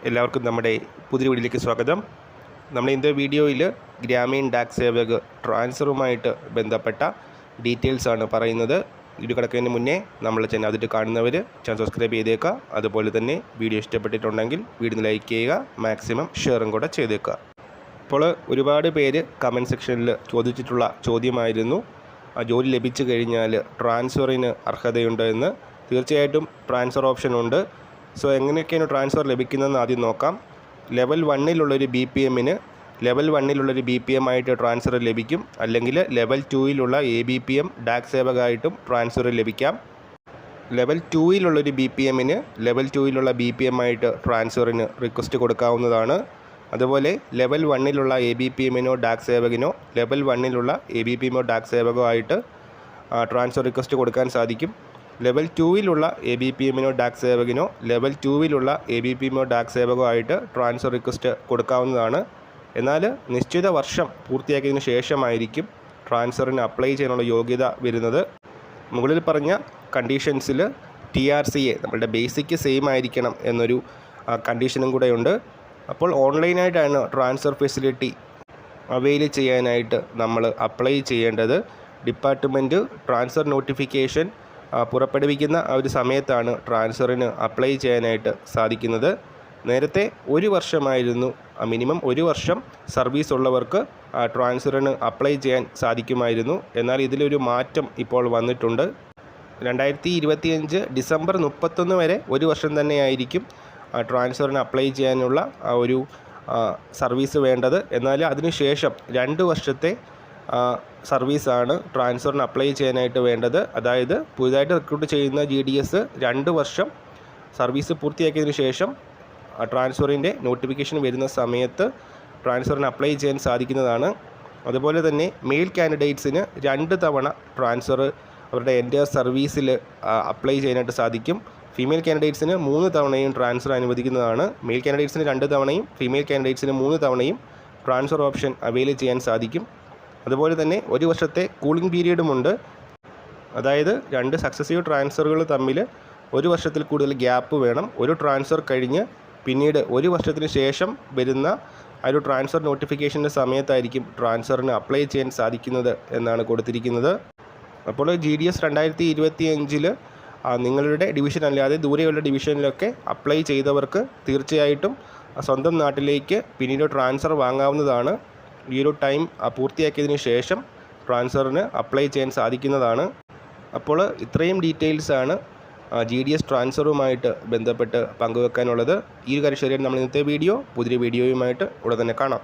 എല്ലാവർക്കും നമ്മുടെ പുതിയ വീഡിയോയിലേക്ക് സ്വാഗതം. നമ്മൾ ഇന്നത്തെ വീഡിയോയിൽ ഗ്രാമീൺ ഡാക് സേവക് ട്രാൻസ്ഫറുമായിട്ട് ബന്ധപ്പെട്ട ഡീറ്റെയിൽസ് ആണ് പറയുന്നത്. വീഡിയോ കിടക്കുന്നതിന് മുന്നേ നമ്മൾ ചാനൽ ആദ്യമായിട്ട് കാണുന്നവർ ചാനൽ സബ്സ്ക്രൈബ് ചെയ്തേക്കുക. അതുപോലെ തന്നെ വീഡിയോ ഇഷ്ടപ്പെട്ടിട്ടുണ്ടെങ്കിൽ വീഡിയോ ലൈക്ക് ചെയ്യുക, മാക്സിമം ഷെയറും കൂടെ ചെയ്തേക്കുക. അപ്പോൾ ഒരുപാട് പേര് കമൻറ്റ് സെക്ഷനിൽ ചോദിച്ചിട്ടുള്ള ചോദ്യമായിരുന്നു, ജോലി ലഭിച്ചു കഴിഞ്ഞാൽ ട്രാൻസ്ഫറിന് അർഹതയുണ്ടോ എന്ന്. തീർച്ചയായിട്ടും ട്രാൻസ്ഫർ ഓപ്ഷൻ ഉണ്ട്. സോ എങ്ങനെയൊക്കെയാണ് ട്രാൻസ്ഫർ ലഭിക്കുന്നതെന്ന് ആദ്യം നോക്കാം. ലെവൽ 1-ലുള്ളൊരു BPMന് ലെവൽ 1-ലുള്ളൊരു BPM ആയിട്ട് ട്രാൻസ്ഫർ ലഭിക്കും. അല്ലെങ്കിൽ ലെവൽ 2-ലുള്ള ABPM ഡാക് സേവകായിട്ടും ട്രാൻസ്ഫർ ലഭിക്കാം. ലെവൽ 2-ലുള്ളൊരു BPMന് ലെവൽ 2-ലുള്ള BPM ആയിട്ട് ട്രാൻസ്ഫറിന് റിക്വസ്റ്റ് കൊടുക്കാവുന്നതാണ്. അതുപോലെ ലെവൽ 1-ലുള്ള ABPMനോ ഡാക് സേവകനോ ലെവൽ 1-ലുള്ള ABPMോ ഡാക് സേവകോ ആയിട്ട് ട്രാൻസ്ഫർ റിക്വസ്റ്റ് കൊടുക്കാൻ സാധിക്കും. ലെവൽ 2-ലുള്ള ABPMനോ ഡാക് സേവകനോ ലെവൽ 2-ലുള്ള ABPMോ ഡാക് സേവകോ ആയിട്ട് ട്രാൻസ്ഫർ റിക്വസ്റ്റ് കൊടുക്കാവുന്നതാണ്. എന്നാൽ നിശ്ചിത വർഷം പൂർത്തിയാക്കിയതിനു ശേഷമായിരിക്കും ട്രാൻസ്ഫറിന് അപ്ലൈ ചെയ്യാനുള്ള യോഗ്യത വരുന്നത്. മുകളിൽ പറഞ്ഞ കണ്ടീഷൻസിൽ TRCA നമ്മളുടെ ബേസിക് സെയിം ആയിരിക്കണം എന്നൊരു കണ്ടീഷനും കൂടെ ഉണ്ട്. അപ്പോൾ ഓൺലൈനായിട്ടാണ് ട്രാൻസ്ഫർ ഫെസിലിറ്റി അവൈൽ ചെയ്യാനായിട്ട് നമ്മൾ അപ്ലൈ ചെയ്യേണ്ടത്. ഡിപ്പാർട്ട്മെൻറ്റ് ട്രാൻസ്ഫർ നോട്ടിഫിക്കേഷൻ പുറപ്പെടുവിക്കുന്ന ആ ഒരു സമയത്താണ് ട്രാൻസ്ഫറിന് അപ്ലൈ ചെയ്യാനായിട്ട് സാധിക്കുന്നത്. നേരത്തെ 1 വർഷമായിരുന്നു, മിനിമം 1 വർഷം സർവീസ് ഉള്ളവർക്ക് ട്രാൻസ്ഫറിന് അപ്ലൈ ചെയ്യാൻ സാധിക്കുമായിരുന്നു. എന്നാൽ ഇതിലൊരു മാറ്റം ഇപ്പോൾ വന്നിട്ടുണ്ട്. 2025 ഡിസംബർ 31 വരെ 1 വർഷം തന്നെയായിരിക്കും ട്രാൻസ്ഫറിന് അപ്ലൈ ചെയ്യാനുള്ള ഒരു സർവീസ് വേണ്ടത്. എന്നാൽ അതിനുശേഷം 2 വർഷത്തെ സർവീസാണ് ട്രാൻസ്ഫറിന് അപ്ലൈ ചെയ്യാനായിട്ട് വേണ്ടത്. അതായത് പുതുതായിട്ട് റിക്രൂട്ട് ചെയ്യുന്ന GDS 2 വർഷം സർവീസ് പൂർത്തിയാക്കിയതിനു ശേഷം ട്രാൻസ്ഫറിൻ്റെ നോട്ടിഫിക്കേഷൻ വരുന്ന സമയത്ത് ട്രാൻസ്ഫറിന് അപ്ലൈ ചെയ്യാൻ സാധിക്കുന്നതാണ്. അതുപോലെ തന്നെ മെയിൽ കാൻഡിഡേറ്റ്സിന് 2 തവണ ട്രാൻസ്ഫർ അവരുടെ എൻ്റെ സർവീസിൽ അപ്ലൈ ചെയ്യാനായിട്ട് സാധിക്കും. ഫീമെയിൽ കാൻഡിഡേറ്റ്സിന് 3 തവണയും ട്രാൻസ്ഫർ അനുവദിക്കുന്നതാണ്. മെയിൽ കാൻഡിഡേറ്റ്സിന് 2 തവണയും ഫീമെയിൽ കാൻഡിഡേറ്റ്സിന് 3 തവണയും ട്രാൻസ്ഫർ ഓപ്ഷൻ അവൈൽ ചെയ്യാൻ സാധിക്കും. അതുപോലെ തന്നെ 1 വർഷത്തെ കൂളിംഗ് പീരീഡുമുണ്ട്. അതായത് 2 സക്സസീവ് ട്രാൻസ്ഫറുകൾ തമ്മിൽ 1 വർഷത്തിൽ കൂടുതൽ ഗ്യാപ്പ് വേണം. ഒരു ട്രാൻസ്ഫർ കഴിഞ്ഞ് പിന്നീട് 1 വർഷത്തിന് ശേഷം വരുന്ന ആ ഒരു ട്രാൻസ്ഫർ നോട്ടിഫിക്കേഷൻ്റെ സമയത്തായിരിക്കും ട്രാൻസ്ഫറിന് അപ്ലൈ ചെയ്യാൻ സാധിക്കുന്നത് എന്നാണ് കൊടുത്തിരിക്കുന്നത്. അപ്പോൾ GDS 2025 നിങ്ങളുടെ ഡിവിഷൻ അല്ലാതെ ദൂരെയുള്ള ഡിവിഷനിലൊക്കെ അപ്ലൈ ചെയ്തവർക്ക് തീർച്ചയായിട്ടും സ്വന്തം നാട്ടിലേക്ക് പിന്നീട് ട്രാൻസ്ഫർ വാങ്ങാവുന്നതാണ്. ഈ ഒരു ടൈം പൂർത്തിയാക്കിയതിന് ശേഷം ട്രാൻസ്ഫറിന് അപ്ലൈ ചെയ്യാൻ സാധിക്കുന്നതാണ്. അപ്പോൾ ഇത്രയും ഡീറ്റെയിൽസാണ് GDS ട്രാൻസ്ഫറുമായിട്ട് ബന്ധപ്പെട്ട് പങ്കുവെക്കാനുള്ളത്. ഈ ഒരു കാര്യം ശരിയാണ് നമ്മൾ ഇന്നത്തെ വീഡിയോ. പുതിയ വീഡിയോയുമായിട്ട് ഉടൻ തന്നെ കാണാം.